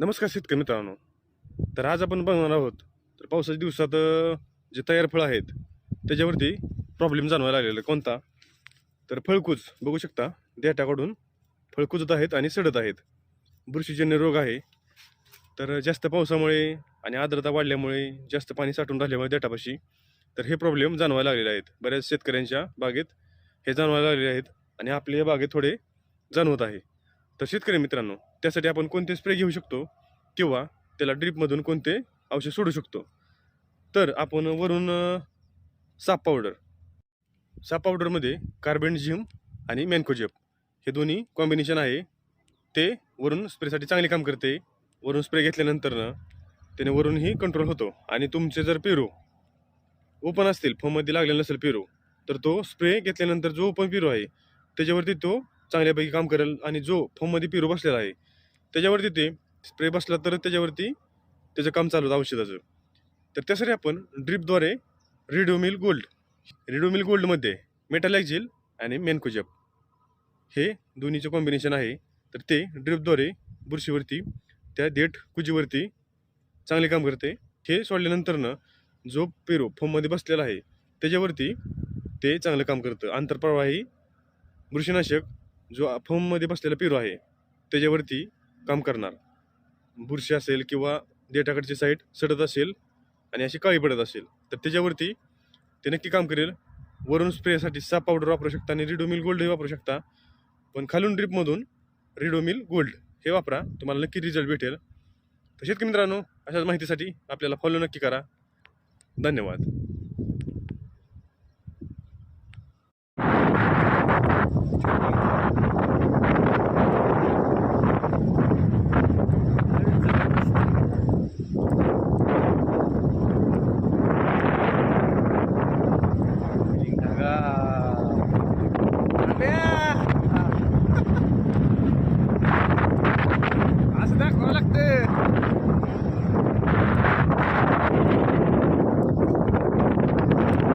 नमस्कार शेतकरी मित्रांनो. तर आज आपण बघणार आहोत तर पावसाच्या दिवसात जे तयार फळं आहेत त्याच्यावरती प्रॉब्लेम जाणवायला लागलेला आहे. कोणता? तर फळकूज बघू शकता, देठाकडून फळ कुजत आहेत आणि सडत आहेत. बुरशीजन्य रोग आहे. तर जास्त पावसामुळे आणि आर्द्रता वाढल्यामुळे, जास्त पाणी साठून राहिल्यामुळे देठापाशी तर हे प्रॉब्लेम जाणवायला लागलेले आहेत. बऱ्याच शेतकऱ्यांच्या बागेत हे जाणवायला लागलेले आहेत आणि आपल्या बागेत थोडे जाणवत आहे. तर शेतकरी मित्रांनो, त्यासाठी आपण कोणते स्प्रे घेऊ शकतो किंवा त्याला ड्रीपमधून कोणते औषध सोडू शकतो? तर आपण वरून साप पावडरमध्ये कार्बेंडझिम आणि मॅन्कोजेब हे दोन्ही कॉम्बिनेशन आहे. ते वरून स्प्रेसाठी चांगले काम करते. वरून स्प्रे घेतल्यानंतरनं त्याने वरूनही कंट्रोल होतो. आणि तुमचे जर पेरू ओपन असतील, फॉर्ममध्ये लागलेला नसेल पेरू, तर तो स्प्रे घेतल्यानंतर जो ओपन पेरू आहे त्याच्यावरती तो चांगल्यापैकी काम करेल. आणि जो फॉर्ममध्ये पेरू बसलेला आहे त्याच्यावरती ते स्प्रे बसला तर त्याच्यावरती त्याचं काम चालू होतं औषधाचं. तर त्यासाठी आपण ड्रिपद्वारे रिडोमिल गोल्डमध्ये मेटालॅक्झिल आणि मॅन्कोजेब हे दोन्हीचं कॉम्बिनेशन आहे. तर ते ड्रिपद्वारे बुरशीवरती, त्या देठ कुजीवरती चांगले काम करते. हे सोडल्यानंतरनं जो पेरू फॉर्ममध्ये बसलेला आहे त्याच्यावरती ते चांगलं काम करतं. आंतरप्रवाही बुरशीनाशक जो फॉर्ममध्ये बसलेला पेरू आहे त्याच्यावरती काम करणार. बुरशी असेल किंवा देठाकडची साईड सडत असेल आणि अशी काळी पडत असेल तर त्याच्यावरती ते नक्की काम करेल. वरून स्प्रेसाठी साप पावडर वापरू शकता आणि रिडोमिल गोल्ड हे वापरू शकता. पण खालून ड्रिपमधून रिडोमिल गोल्ड हे वापरा, तुम्हाला नक्की रिझल्ट भेटेल. तर शेतकरी मित्रांनो, अशाच माहितीसाठी आपल्याला फॉलो नक्की करा. धन्यवाद.